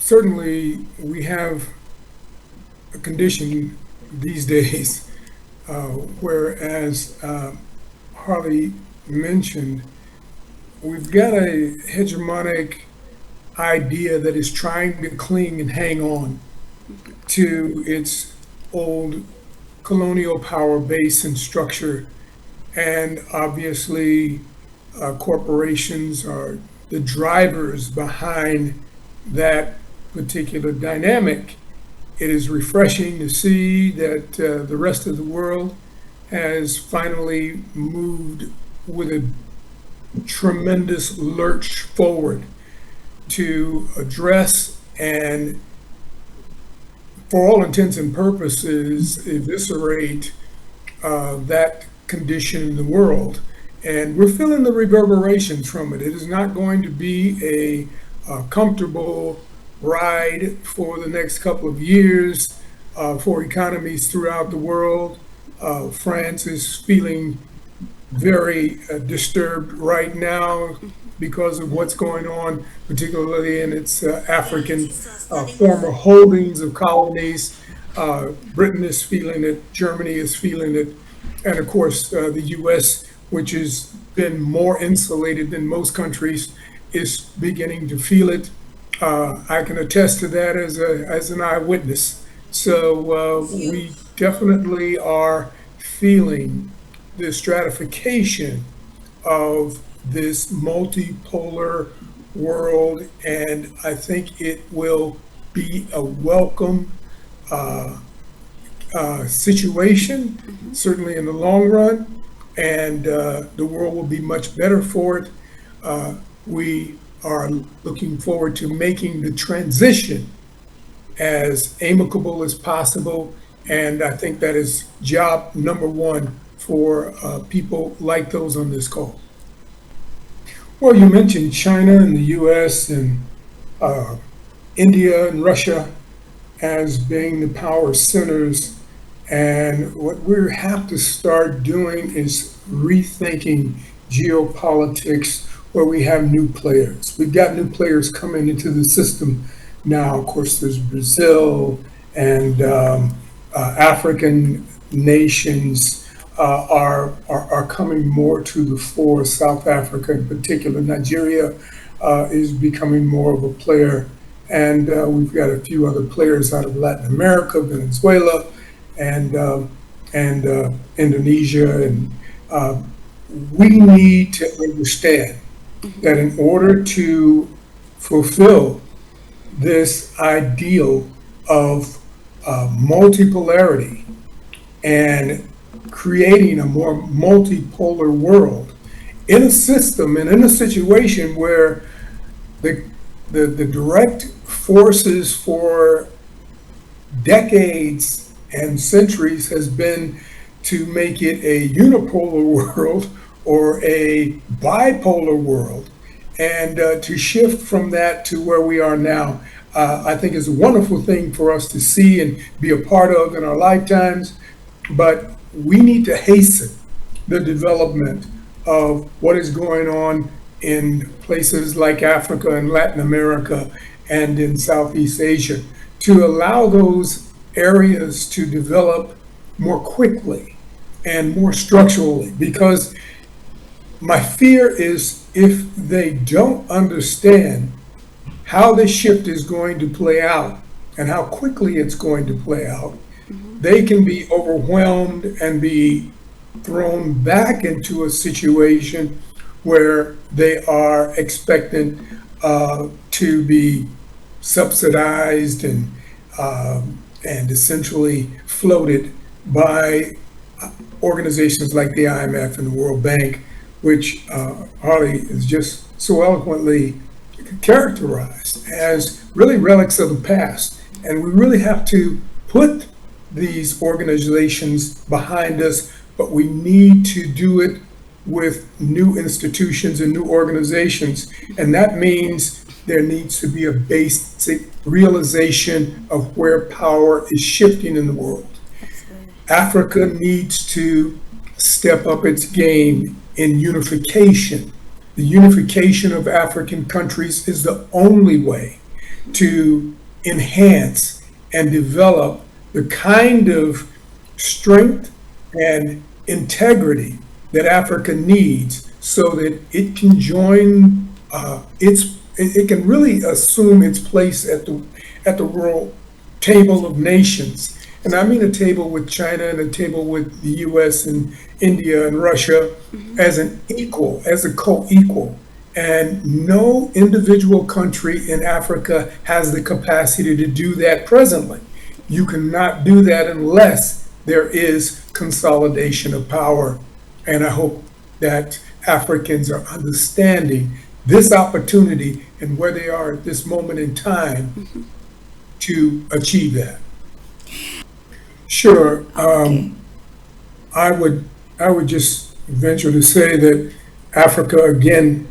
certainly we have a condition these days, whereas Harley mentioned, we've got a hegemonic idea that is trying to cling and hang on to its old colonial power base and structure. And obviously, corporations are the drivers behind that particular dynamic. It is refreshing to see that the rest of the world has finally moved with a tremendous lurch forward to address and, for all intents and purposes, eviscerate that condition in the world. And we're feeling the reverberations from it. It is not going to be a comfortable ride for the next couple of years for economies throughout the world. France is feeling very disturbed right now because of what's going on, particularly in its African former holdings of colonies. Britain is feeling it, Germany is feeling it, and of course the US, which has been more insulated than most countries, is beginning to feel it. I can attest to that as an eyewitness. So we definitely are feeling the stratification of this multipolar world, and I think it will be a welcome situation, certainly in the long run, and the world will be much better for it. We are looking forward to making the transition as amicable as possible, and I think that is job number one for people like those on this call. Well, you mentioned China and the US and India and Russia as being the power centers. And what we have to start doing is rethinking geopolitics where we have new players. We've got new players coming into the system now. Of course, there's Brazil and African nations are coming more to the fore. South Africa in particular, Nigeria is becoming more of a player. And we've got a few other players out of Latin America, Venezuela, and Indonesia. And we need to understand that in order to fulfill this ideal of multipolarity and creating a more multipolar world in a system and in a situation where the direct forces for decades and centuries has been to make it a unipolar world or a bipolar world, and to shift from that to where we are now, I think is a wonderful thing for us to see and be a part of in our lifetimes. But we need to hasten the development of what is going on in places like Africa and Latin America and in Southeast Asia to allow those areas to develop more quickly and more structurally. Because my fear is if they don't understand how this shift is going to play out and how quickly it's going to play out, they can be overwhelmed and be thrown back into a situation where they are expectant to be subsidized and essentially floated by organizations like the IMF and the World Bank, which Harley is just so eloquently characterized as really relics of the past. And we really have to put these organizations behind us, but we need to do it with new institutions and new organizations. And that means there needs to be a basic realization of where power is shifting in the world. Africa needs to step up its game in unification. The unification of African countries is the only way to enhance and develop the kind of strength and integrity that Africa needs so that it can join it can really assume its place at the world table of nations. And I mean a table with China and a table with the US and India and Russia as an equal, as a co-equal. And no individual country in Africa has the capacity to do that presently. You cannot do that unless there is consolidation of power. And I hope that Africans are understanding this opportunity and where they are at this moment in time to achieve that. Sure. Okay. I would just venture to say that Africa again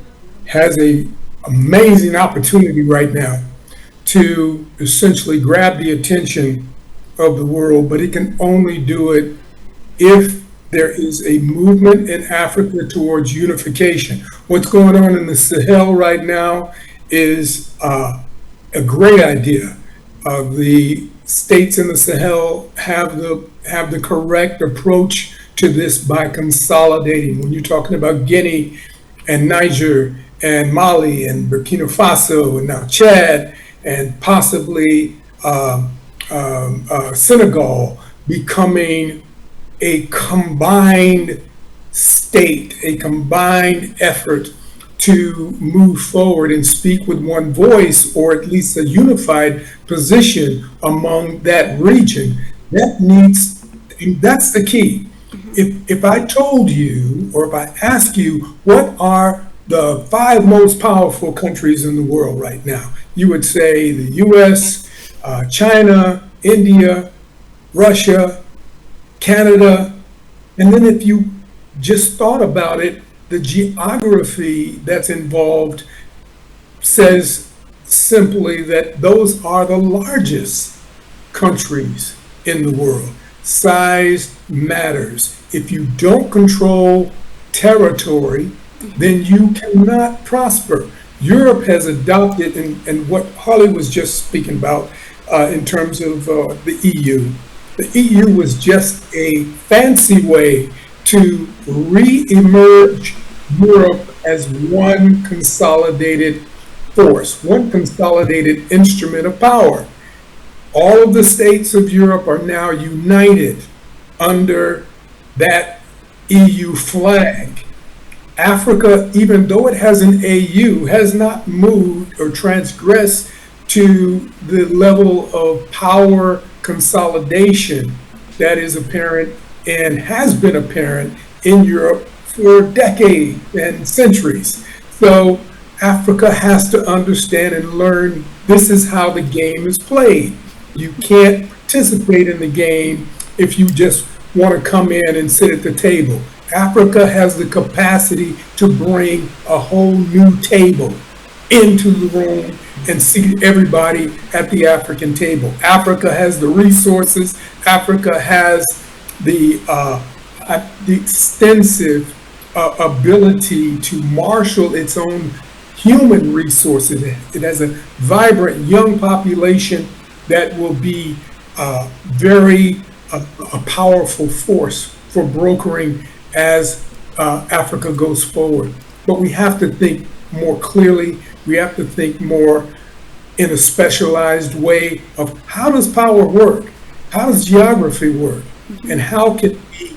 has a amazing opportunity right now to essentially grab the attention of the world, but it can only do it if there is a movement in Africa towards unification. What's going on in the Sahel right now is a great idea. The states in the Sahel have the correct approach to this by consolidating. When you're talking about Guinea and Niger and Mali and Burkina Faso and now Chad and possibly Senegal becoming a combined state, a combined effort to move forward and speak with one voice, or at least a unified position among that region. That's the key. If I told you, or if I asked you, what are the five most powerful countries in the world right now, you would say the US, China, India, Russia, Canada. And then if you just thought about it, the geography that's involved says simply that those are the largest countries in the world. Size matters. If you don't control territory, then you cannot prosper. Europe has adopted, and what Harley was just speaking about in terms of the EU. The EU was just a fancy way to re-emerge Europe as one consolidated force, one consolidated instrument of power. All of the states of Europe are now united under that EU flag. Africa, even though it has an AU, has not moved or transgressed to the level of power consolidation that is apparent and has been apparent in Europe for decades and centuries. So Africa has to understand and learn this is how the game is played. You can't participate in the game if you just want to come in and sit at the table. Africa has the capacity to bring a whole new table into the room and seat everybody at the African table. Africa has the resources. Africa has the extensive ability to marshal its own human resources. It has a vibrant young population that will be a powerful force for brokering as Africa goes forward. But we have to think more clearly. We have to think more in a specialized way of how does power work? How does geography work? And how can we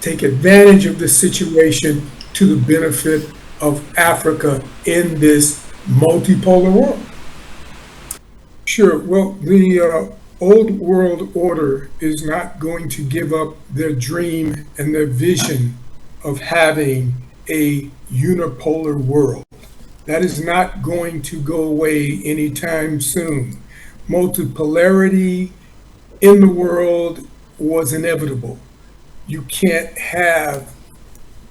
take advantage of this situation to the benefit of Africa in this multipolar world? Sure. Well, the old world order is not going to give up their dream and their vision of having a unipolar world. That is not going to go away anytime soon. Multipolarity in the world was inevitable. You can't have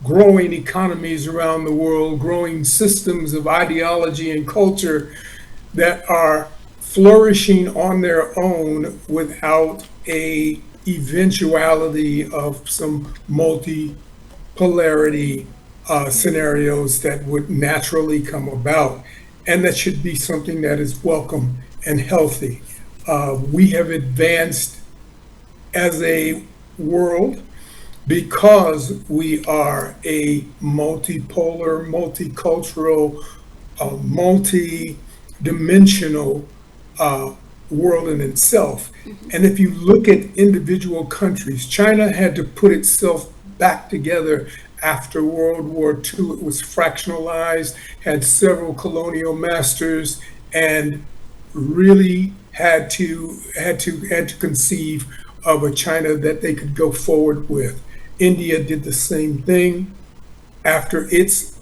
growing economies around the world, growing systems of ideology and culture that are flourishing on their own without a eventuality of some multipolarity scenarios that would naturally come about. And that should be something that is welcome and healthy. We have advanced as a world because we are a multipolar, multicultural, multi-dimensional world in itself. And if you look at individual countries, China had to put itself back together after World War II. It was fractionalized, had several colonial masters, and really had to conceive of a China that they could go forward with. India did the same thing after its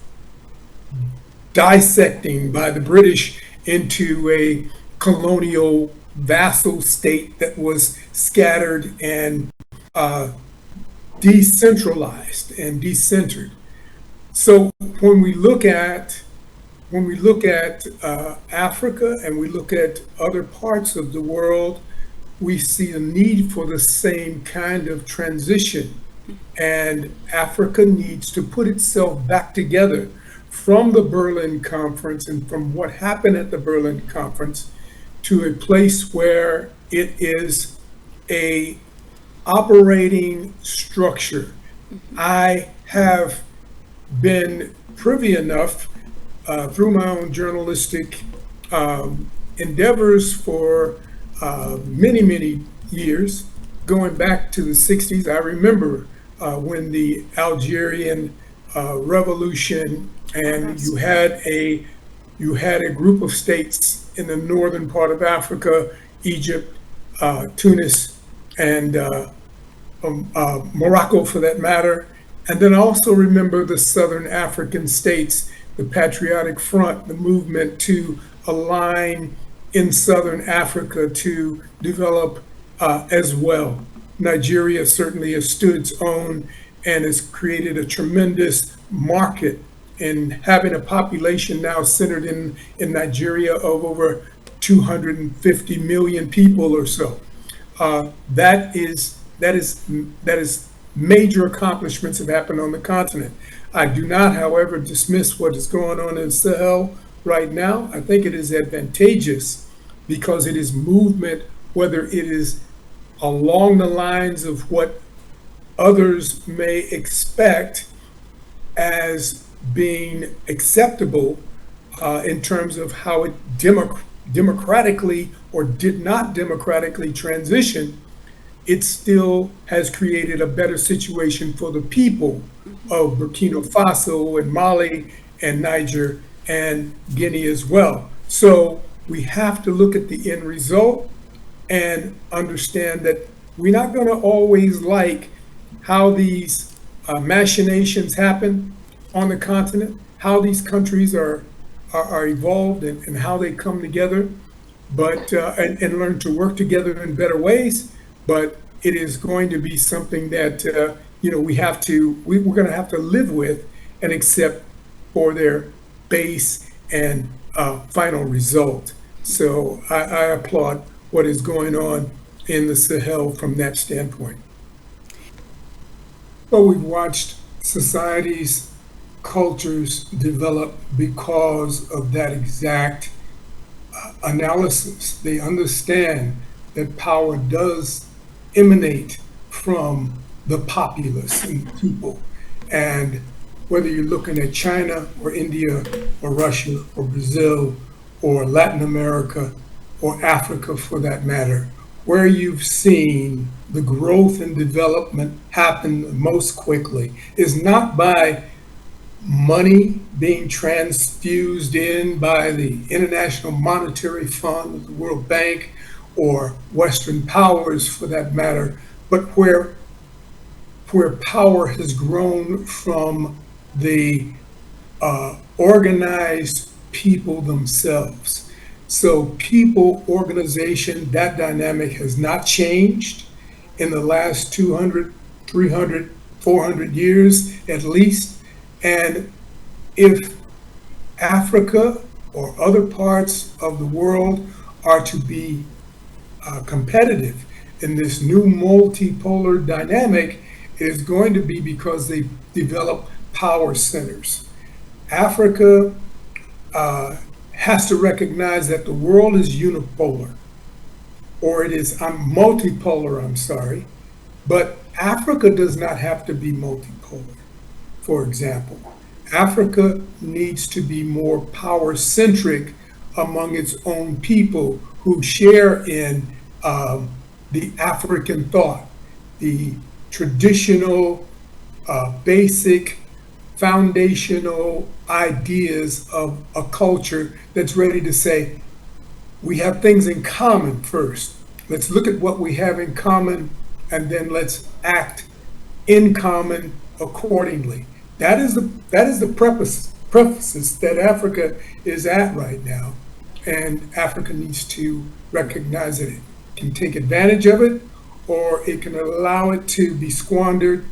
dissecting by the British into a colonial vassal state that was scattered and decentralized and decentered. So when we look at Africa and we look at other parts of the world, we see a need for the same kind of transition. And Africa needs to put itself back together from the Berlin Conference and from what happened at the Berlin Conference to a place where it is a operating structure. I have been privy enough through my own journalistic endeavors for many, many years, going back to the 60s. I remember when the Algerian revolution, and you had a group of states in the northern part of Africa, Egypt, Tunis, and Morocco for that matter. And then I also remember the Southern African states, the Patriotic Front, the movement to align in Southern Africa to develop as well. Nigeria certainly has stood its own and has created a tremendous market in having a population now centered in Nigeria of over 250 million people or so. That is major accomplishments have happened on the continent. I do not, however, dismiss what is going on in Sahel right now. I think it is advantageous because it is movement, whether it is along the lines of what others may expect as being acceptable in terms of how it democratically or did not democratically transition. It still has created a better situation for the people of Burkina Faso and Mali and Niger and Guinea as well. So we have to look at the end result and understand that we're not going to always like how these machinations happen on the continent, how these countries are evolved and how they come together, but and learn to work together in better ways. But it is going to be something that we're going to have to live with and accept for their base and final result. So I applaud what is going on in the Sahel from that standpoint. But we've watched societies, cultures develop because of that exact analysis. They understand that power does emanate from the populace and the people. And whether you're looking at China or India or Russia or Brazil or Latin America or Africa for that matter, where you've seen the growth and development happen most quickly is not by money being transfused in by the International Monetary Fund, the World Bank, or Western powers for that matter, but where power has grown from the organized people themselves. So people, organization, that dynamic has not changed in the last 200, 300, 400 years at least. And if Africa or other parts of the world are to be competitive in this new multipolar dynamic, it is going to be because they develop power centers. Africa has to recognize that the world is unipolar, or it is multipolar, I'm sorry, but Africa does not have to be multipolar, for example. Africa needs to be more power centric among its own people who share in the African thought, the traditional, basic, foundational ideas of a culture that's ready to say, we have things in common first. Let's look at what we have in common, and then let's act in common accordingly. That is the prefaces that Africa is at right now, and Africa needs to recognize that it can take advantage of it, or it can allow it to be squandered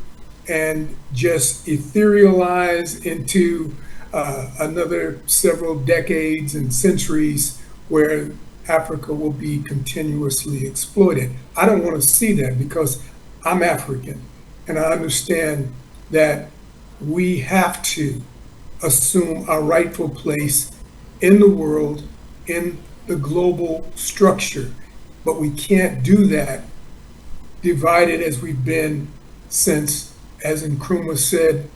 and just etherealize into another several decades and centuries where Africa will be continuously exploited. I don't want to see that because I'm African and I understand that we have to assume our rightful place in the world, in the global structure. But we can't do that divided as we've been since, as Nkrumah said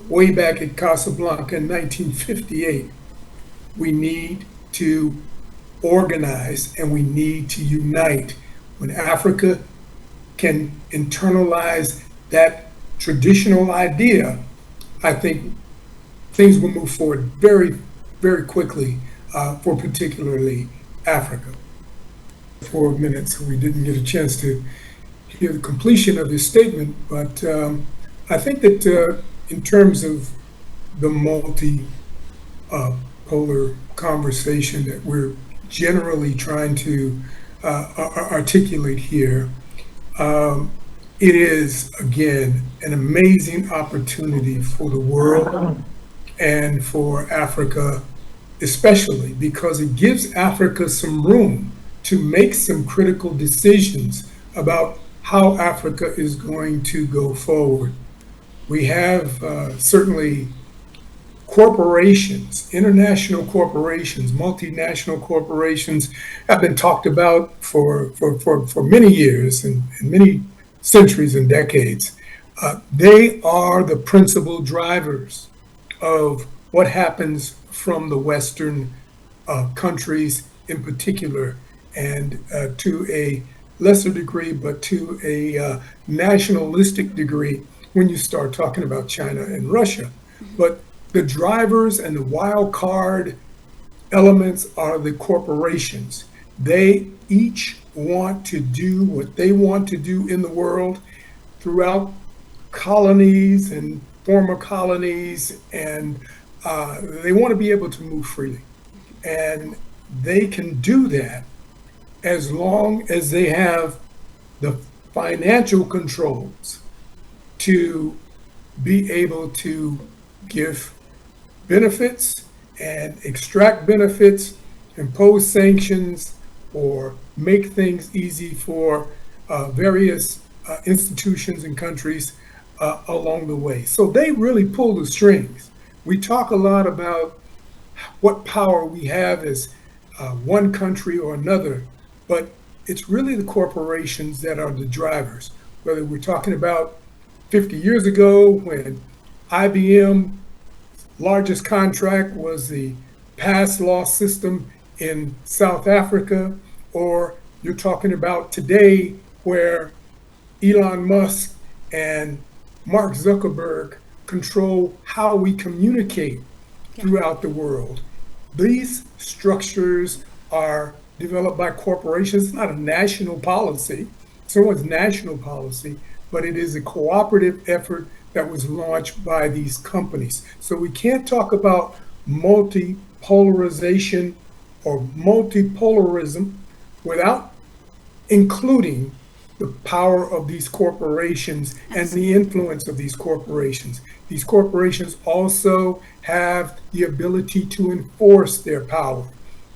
way back at Casablanca in 1958. We need to organize and we need to unite. When Africa can internalize that traditional idea, I think things will move forward very, very quickly for particularly Africa. 4 minutes, we didn't get a chance to hear the completion of his statement, but I think that in terms of the multipolar conversation that we're generally trying to articulate here, it is, again, an amazing opportunity for the world and for Africa especially, because it gives Africa some room to make some critical decisions about how Africa is going to go forward. We have certainly corporations, international corporations, multinational corporations have been talked about for many years and many centuries and decades. They are the principal drivers of what happens from the Western countries in particular, and to a lesser degree, but to a nationalistic degree when you start talking about China and Russia. But the drivers and the wild card elements are the corporations. They each want to do what they want to do in the world throughout colonies and former colonies, and they want to be able to move freely. And they can do that as long as they have the financial controls to be able to give benefits and extract benefits, impose sanctions, or make things easy for various institutions and countries along the way. So they really pull the strings. We talk a lot about what power we have as one country or another, but it's really the corporations that are the drivers. Whether we're talking about 50 years ago when IBM largest contract was the pass loss system in South Africa, or you're talking about today where Elon Musk and Mark Zuckerberg control how we communicate throughout the world. These structures are developed by corporations. It's not a national policy, someone's national policy, but it is a cooperative effort that was launched by these companies. So we can't talk about multipolarization or multipolarism without including the power of these corporations and the influence of these corporations. These corporations also have the ability to enforce their power.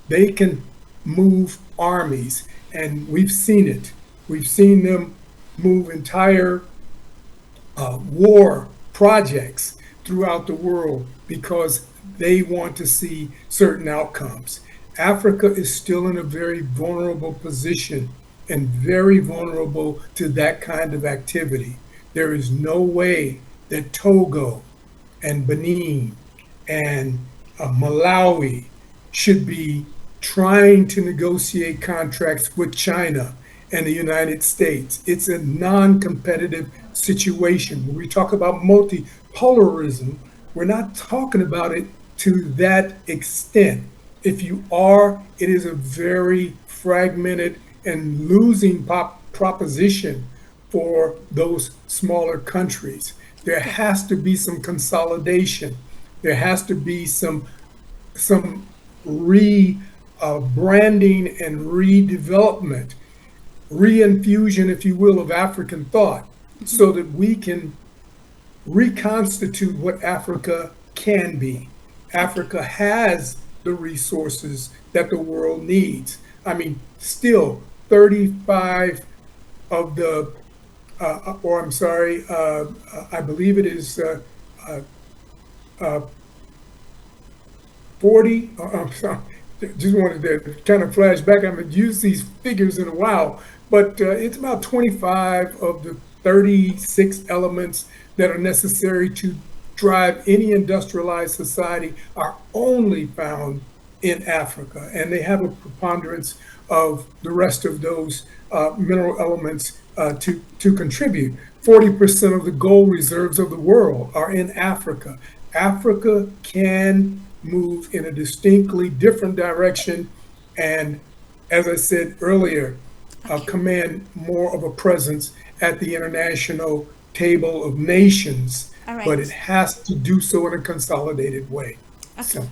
They can move armies, and we've seen it. We've seen them move entire war projects throughout the world because they want to see certain outcomes. Africa is still in a very vulnerable position and very vulnerable to that kind of activity. There is no way that Togo and Benin and Malawi should be trying to negotiate contracts with China and the United States. It's a non competitive situation. When we talk about multipolarism, we're not talking about it to that extent. If you are, it is a very fragmented and losing proposition for those smaller countries. There Okay. has to be some consolidation. There has to be some re branding and redevelopment, reinfusion, if you will, of African thought, so that we can reconstitute what Africa can be. Okay. Africa has the resources that the world needs. I mean, still 35 of the, or I'm sorry, I believe it is uh, uh, 40, I'm sorry, just wanted to kind of flash back. I haven't used these figures in a while, but it's about 25 of the 36 elements that are necessary to drive any industrialized society are only found in Africa. And they have a preponderance of the rest of those mineral elements to contribute. 40% of the gold reserves of the world are in Africa. Africa can move in a distinctly different direction and, as I said earlier, Okay. command more of a presence at the international table of nations, All but it right. has to do so in a consolidated way. Okay. So,